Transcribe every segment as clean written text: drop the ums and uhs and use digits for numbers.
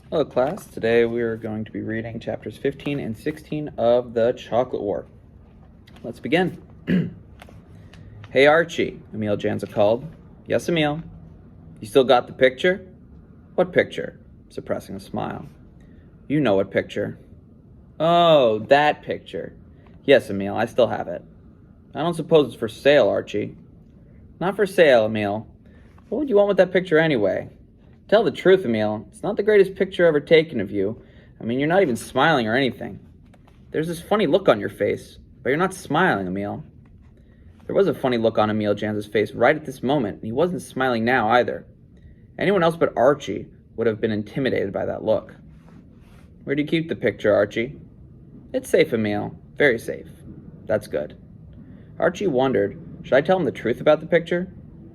Hello class, today we are going to be reading chapters 15 and 16 of The Chocolate War. Let's begin. Hey Archie, Emil Janza called. Yes, Emil. You still got the picture? What picture? Suppressing a smile. You know what picture. Oh, that picture. Yes, Emil, I still have it. I don't suppose it's for sale, Archie. Not for sale, Emil. What would you want with that picture anyway? Tell the truth, Emil. It's not the greatest picture ever taken of you. I mean, you're not even smiling or anything. There's this funny look on your face, but you're not smiling, Emil. There was a funny look on Emil Janza's face right at this moment, and he wasn't smiling now either. Anyone else but Archie would have been intimidated by that look. Where do you keep the picture, Archie? It's safe, Emil. Very safe. That's good. Archie wondered, should I tell him the truth about the picture?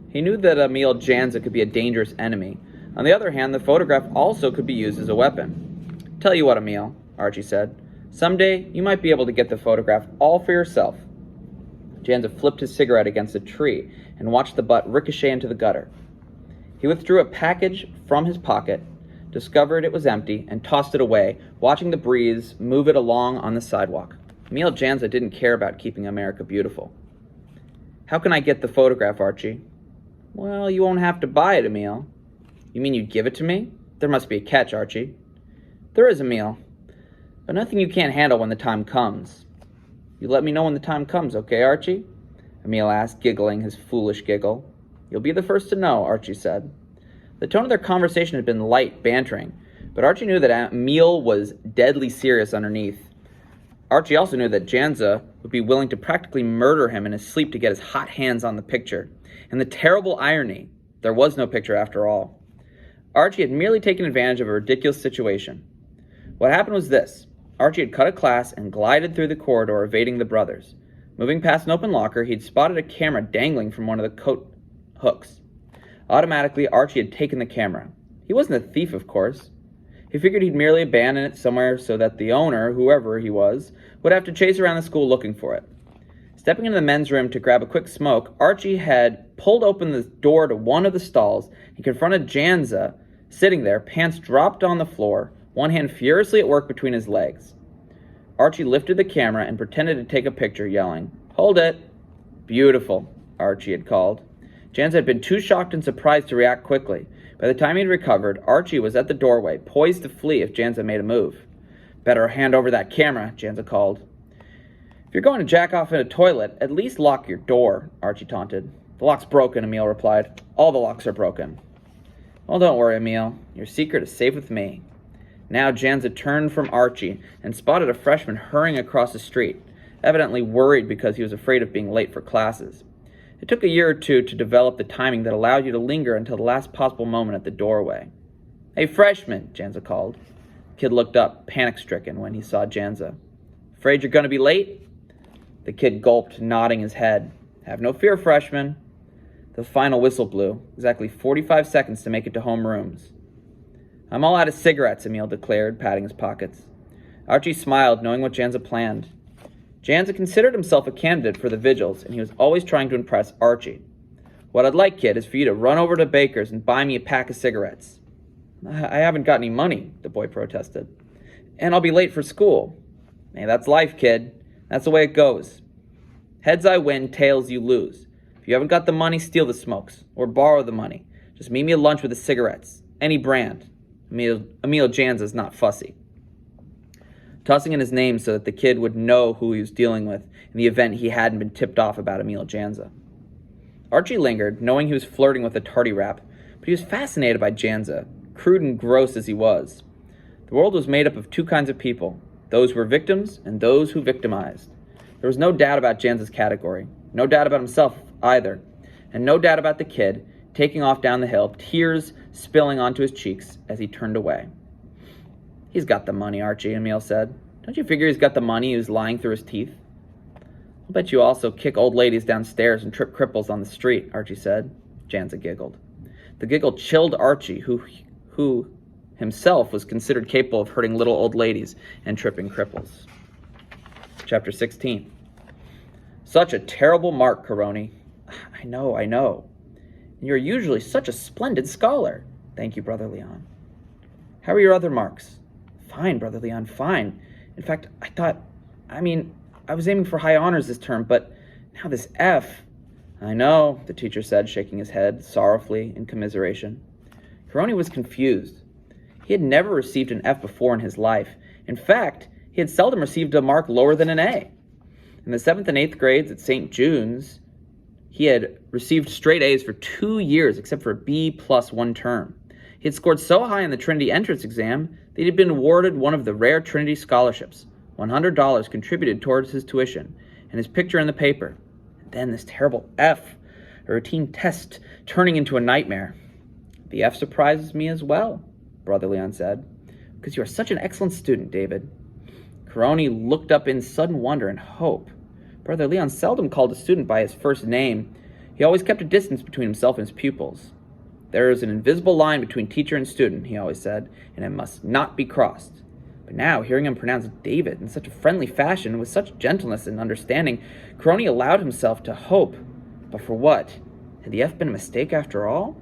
He knew that Emil Janza could be a dangerous enemy. On the other hand, the photograph also could be used as a weapon. Tell you what, Emil, Archie said. Someday, you might be able to get the photograph all for yourself. Janza flipped his cigarette against a tree and watched the butt ricochet into the gutter. He withdrew a package from his pocket, discovered it was empty, and tossed it away, watching the breeze move it along on the sidewalk. Emil Janza didn't care about keeping America beautiful. How can I get the photograph, Archie? Well, you won't have to buy it, Emil. You mean you'd give it to me? There must be a catch, Archie. There is, Emil. But nothing you can't handle when the time comes. You let me know when the time comes, okay, Archie? Emil asked, giggling his foolish giggle. You'll be the first to know, Archie said. The tone of their conversation had been light, bantering, but Archie knew that Emil was deadly serious underneath. Archie also knew that Janza would be willing to practically murder him in his sleep to get his hot hands on the picture. And the terrible irony, there was no picture after all. Archie had merely taken advantage of a ridiculous situation. What happened was this. Archie had cut a class and glided through the corridor, evading the brothers. Moving past an open locker, he'd spotted a camera dangling from one of the coat hooks. Automatically, Archie had taken the camera. He wasn't a thief, of course. He figured he'd merely abandon it somewhere so that the owner, whoever he was, would have to chase around the school looking for it. Stepping into the men's room to grab a quick smoke, Archie had pulled open the door to one of the stalls and confronted Janza, sitting there, pants dropped on the floor, one hand furiously at work between his legs. Archie lifted the camera and pretended to take a picture, yelling, "Hold it!" "Beautiful," Archie had called. Janza had been too shocked and surprised to react quickly. By the time he'd recovered, Archie was at the doorway, poised to flee if Janza made a move. "Better hand over that camera," Janza called. "If you're going to jack off in a toilet, at least lock your door," Archie taunted. "The lock's broken," Emil replied. "All the locks are broken." "Well, don't worry, Emil. Your secret is safe with me." Now Janza turned from Archie and spotted a freshman hurrying across the street, evidently worried because he was afraid of being late for classes. It took a year or two to develop the timing that allowed you to linger until the last possible moment at the doorway. "Hey, freshman," Janza called. The kid looked up, panic-stricken, when he saw Janza. "Afraid you're going to be late?" The kid gulped, nodding his head. "Have no fear, freshman." The final whistle blew, exactly 45 seconds to make it to homerooms. "I'm all out of cigarettes," Emil declared, patting his pockets. Archie smiled, knowing what Janza planned. Janza considered himself a candidate for the vigils, and he was always trying to impress Archie. "What I'd like, kid, is for you to run over to Baker's and buy me a pack of cigarettes." "I haven't got any money," the boy protested. "And I'll be late for school." "Hey, that's life, kid. That's the way it goes. Heads I win, tails you lose. If you haven't got the money, steal the smokes, or borrow the money. Just meet me at lunch with the cigarettes. Any brand. Emil Janza's not fussy." Tossing in his name so that the kid would know who he was dealing with in the event he hadn't been tipped off about Emil Janza. Archie lingered, knowing he was flirting with a tardy rap, but he was fascinated by Janza, crude and gross as he was. The world was made up of two kinds of people, those who were victims and those who victimized. There was no doubt about Janza's category, no doubt about himself either, and no doubt about the kid taking off down the hill, tears spilling onto his cheeks as he turned away. "He's got the money, Archie," Emil said. "Don't you figure he's got the money who's lying through his teeth?" "I'll bet you also kick old ladies downstairs and trip cripples on the street," Archie said. Janza giggled. The giggle chilled Archie, who himself was considered capable of hurting little old ladies and tripping cripples. Chapter 16. "Such a terrible mark, Caroni." I know. And you're usually such a splendid scholar." "Thank you, Brother Leon." How are your other marks? Fine, Brother Leon, fine. In fact, I was aiming for high honors this term, but now this F. I know, the teacher said, shaking his head sorrowfully in commiseration. Caroni was confused. He had never received an F before in his life. In fact, he had seldom received a mark lower than an A. In the 7th and 8th grades at St. June's, he had received straight A's for 2 years, except for a B plus 1 term. He had scored so high in the Trinity entrance exam that he had been awarded one of the rare Trinity scholarships, $100 contributed towards his tuition, and his picture in the paper. And then this terrible F, a routine test turning into a nightmare. The F surprises me as well, Brother Leon said, because you are such an excellent student, David. Caroni looked up in sudden wonder and hope. Brother Leon seldom called a student by his first name. He always kept a distance between himself and his pupils. There is an invisible line between teacher and student, he always said, and it must not be crossed. But now, hearing him pronounce David in such a friendly fashion, with such gentleness and understanding, Caroni allowed himself to hope. But for what? Had the F been a mistake after all?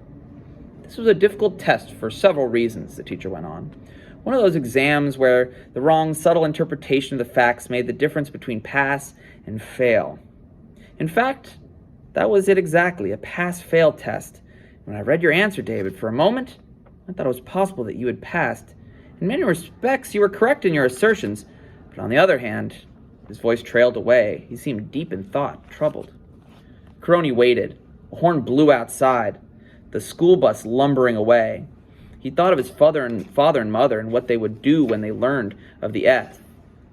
This was a difficult test for several reasons, the teacher went on. One of those exams where the wrong, subtle interpretation of the facts made the difference between pass and fail. In fact, that was it exactly, a pass-fail test. When I read your answer, David, for a moment, I thought it was possible that you had passed. In many respects, you were correct in your assertions, but on the other hand, his voice trailed away. He seemed deep in thought, troubled. Caroni waited. A horn blew outside, the school bus lumbering away. He thought of his father and mother and what they would do when they learned of the F.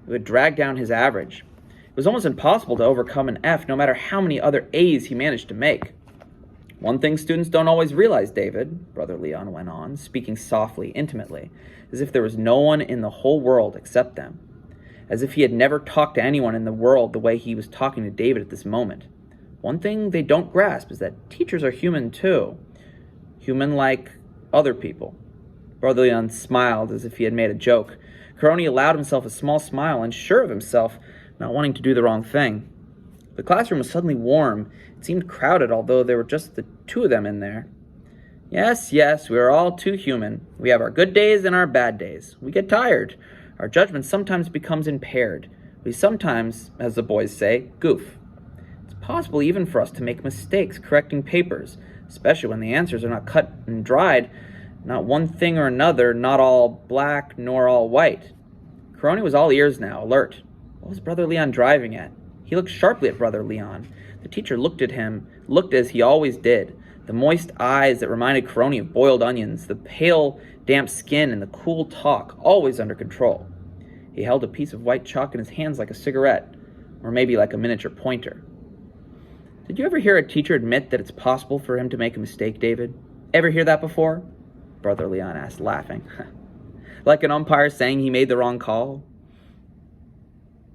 It would drag down his average. It was almost impossible to overcome an F, no matter how many other A's he managed to make. One thing students don't always realize, David, Brother Leon went on, speaking softly, intimately, as if there was no one in the whole world except them, as if he had never talked to anyone in the world the way he was talking to David at this moment. One thing they don't grasp is that teachers are human too, human like other people. Brother Leon smiled as if he had made a joke. Caroni allowed himself a small smile, unsure of himself, not wanting to do the wrong thing. The classroom was suddenly warm. It seemed crowded, although there were just the two of them in there. Yes, we are all too human. We have our good days and our bad days. We get tired. Our judgment sometimes becomes impaired. We sometimes, as the boys say, goof. It's possible even for us to make mistakes correcting papers, especially when the answers are not cut and dried, not one thing or another, not all black nor all white. Caroni was all ears now, alert. What was Brother Leon driving at? He looked sharply at Brother Leon. The teacher looked at him, looked as he always did. The moist eyes that reminded Caroni of boiled onions, the pale, damp skin, and the cool talk, always under control. He held a piece of white chalk in his hands like a cigarette, or maybe like a miniature pointer. Did you ever hear a teacher admit that it's possible for him to make a mistake, David? Ever hear that before? Brother Leon asked, laughing. Like an umpire saying he made the wrong call?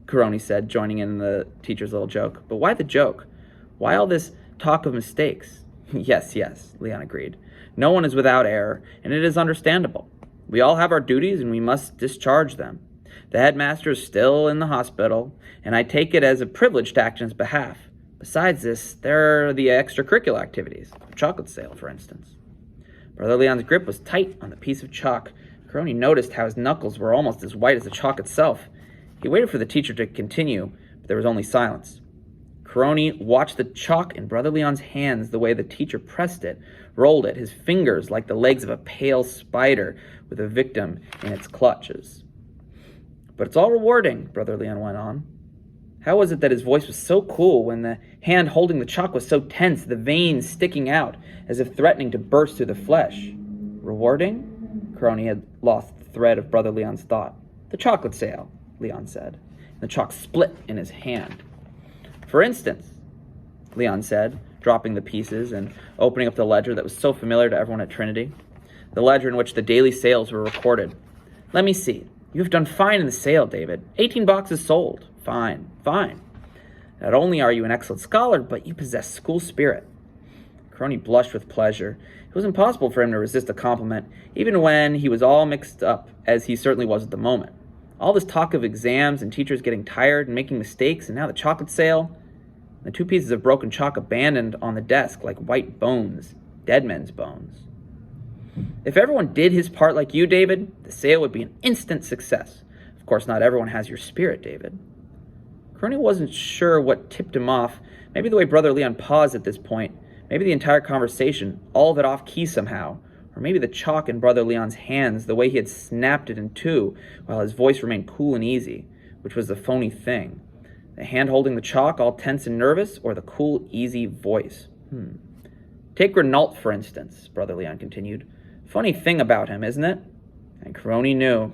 Caroni said, joining in the teacher's little joke. But why the joke? Why all this talk of mistakes? Yes, Leon agreed. No one is without error, and it is understandable. We all have our duties, and we must discharge them. The headmaster is still in the hospital, and I take it as a privilege to act on his behalf. Besides this, there are the extracurricular activities. The chocolate sale, for instance. Brother Leon's grip was tight on the piece of chalk. Caroni noticed how his knuckles were almost as white as the chalk itself. He waited for the teacher to continue, but there was only silence. Caroni watched the chalk in Brother Leon's hands, the way the teacher pressed it, rolled it, his fingers like the legs of a pale spider with a victim in its clutches. But it's all rewarding, Brother Leon went on. How was it that his voice was so cool when the hand holding the chalk was so tense, the veins sticking out as if threatening to burst through the flesh? Rewarding? Caroni had lost the thread of Brother Leon's thought. The chocolate sale, Leon said. The chalk split in his hand. For instance, Leon said, dropping the pieces and opening up the ledger that was so familiar to everyone at Trinity, the ledger in which the daily sales were recorded. Let me see. You have done fine in the sale, David. 18 boxes sold. Fine. Not only are you an excellent scholar, but you possess school spirit. Caroni blushed with pleasure. It was impossible for him to resist a compliment, even when he was all mixed up, as he certainly was at the moment. All this talk of exams and teachers getting tired and making mistakes, and now the chocolate sale, the 2 pieces of broken chalk abandoned on the desk like white bones, dead men's bones. If everyone did his part like you, David, the sale would be an instant success. Of course, not everyone has your spirit, David. Crony wasn't sure what tipped him off. Maybe the way Brother Leon paused at this point. Maybe the entire conversation, all of it off key somehow. Or maybe the chalk in Brother Leon's hands, the way he had snapped it in two, while his voice remained cool and easy, which was the phony thing. The hand holding the chalk, all tense and nervous, or the cool, easy voice? Take Renault, for instance, Brother Leon continued. Funny thing about him, isn't it? And Crony knew.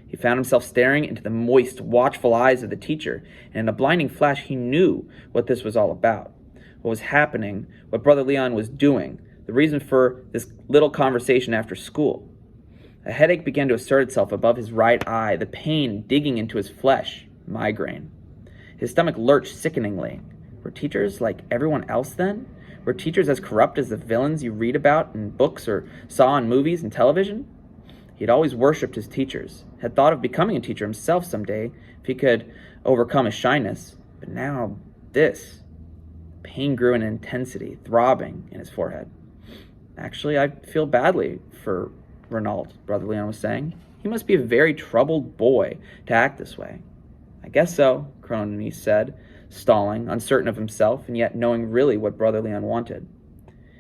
He found himself staring into the moist, watchful eyes of the teacher, and in a blinding flash he knew what this was all about. What was happening, what Brother Leon was doing, the reason for this little conversation after school. A headache began to assert itself above his right eye, the pain digging into his flesh. Migraine. His stomach lurched sickeningly. Were teachers like everyone else then? Were teachers as corrupt as the villains you read about in books or saw in movies and television? He had always worshipped his teachers, had thought of becoming a teacher himself someday if he could overcome his shyness. But now, this. Pain grew in intensity, throbbing in his forehead. Actually, I feel badly for Renault, Brother Leon was saying. He must be a very troubled boy to act this way. I guess so, Crony said, stalling, uncertain of himself, and yet knowing really what Brother Leon wanted.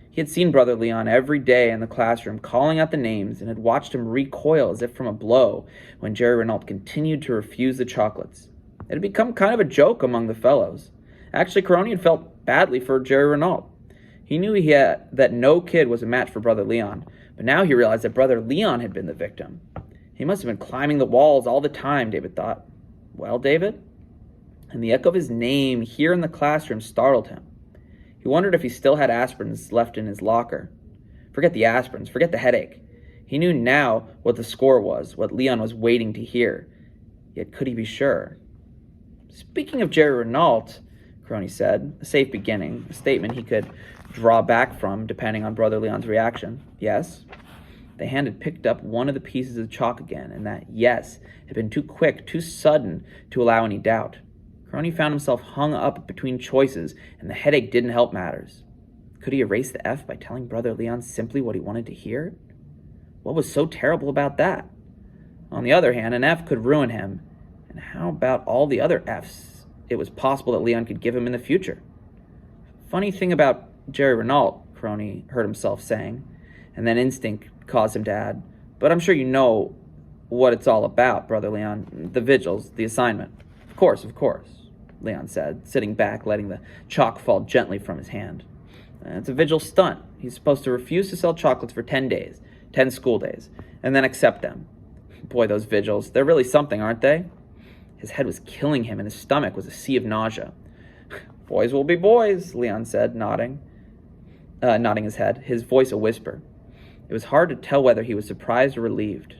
He had seen Brother Leon every day in the classroom, calling out the names, and had watched him recoil as if from a blow when Jerry Renault continued to refuse the chocolates. It had become kind of a joke among the fellows. Actually, Crony had felt badly for Jerry Renault. He knew that no kid was a match for Brother Leon, but now he realized that Brother Leon had been the victim. He must have been climbing the walls all the time, David thought. Well, David? And the echo of his name here in the classroom startled him. He wondered if he still had aspirins left in his locker. Forget the aspirins, forget the headache. He knew now what the score was, what Leon was waiting to hear. Yet could he be sure? Speaking of Jerry Renault, Crony said, a safe beginning, a statement he could draw back from depending on Brother Leon's reaction. Yes? The hand had picked up one of the pieces of chalk again, and that yes had been too quick, too sudden to allow any doubt. Crony found himself hung up between choices, and the headache didn't help matters. Could he erase the F by telling Brother Leon simply what he wanted to hear? What was so terrible about that? On the other hand, an F could ruin him. And how about all the other Fs it was possible that Leon could give him in the future? Funny thing about Jerry Renault, Crony heard himself saying, and then instinct caused him to add, but I'm sure you know what it's all about, Brother Leon. The vigils, the assignment. Of course, Leon said, sitting back, letting the chalk fall gently from his hand. It's a vigil stunt. He's supposed to refuse to sell chocolates for 10 days, 10 school days, and then accept them. Boy, those vigils, they're really something, aren't they? His head was killing him, and his stomach was a sea of nausea. Boys will be boys, Leon said, nodding his head, his voice a whisper. It was hard to tell whether he was surprised or relieved.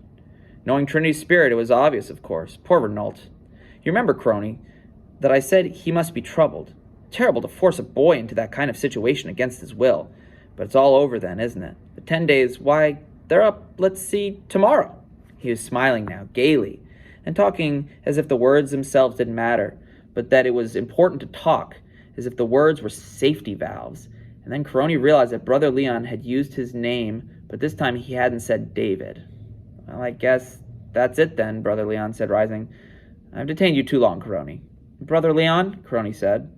Knowing Trinity's spirit, it was obvious, of course. Poor Renault. You remember, Crony, that I said he must be troubled. Terrible to force a boy into that kind of situation against his will. But it's all over then, isn't it? The 10 days, why, they're up, let's see, tomorrow. He was smiling now, gaily, and talking as if the words themselves didn't matter, but that it was important to talk, as if the words were safety valves. And then Crony realized that Brother Leon had used his name, but this time he hadn't said David. Well, I guess that's it then, Brother Leon said, rising. I've detained you too long, Crony. Brother Leon, Crony said.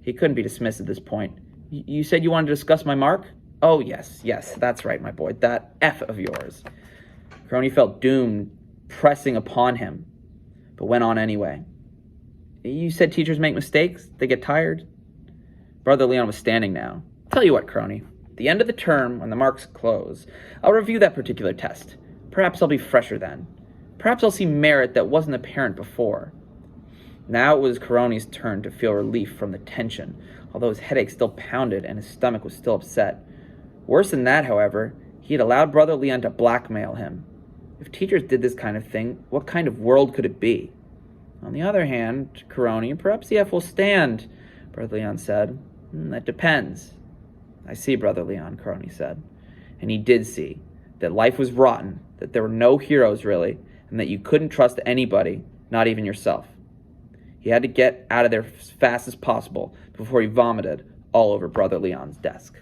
He couldn't be dismissed at this point. You said you wanted to discuss my mark? Oh, yes, that's right, my boy, that F of yours. Crony felt doom pressing upon him, but went on anyway. You said teachers make mistakes? They get tired? Brother Leon was standing now. Tell you what, Crony, at the end of the term, when the marks close, I'll review that particular test. Perhaps I'll be fresher then. Perhaps I'll see merit that wasn't apparent before. Now it was Crony's turn to feel relief from the tension, although his headache still pounded and his stomach was still upset. Worse than that, however, he had allowed Brother Leon to blackmail him. If teachers did this kind of thing, what kind of world could it be? On the other hand, Crony, perhaps the F will stand, Brother Leon said. That depends. I see, Brother Leon, Crony said. And he did see that life was rotten, that there were no heroes really, and that you couldn't trust anybody, not even yourself. He had to get out of there as fast as possible before he vomited all over Brother Leon's desk.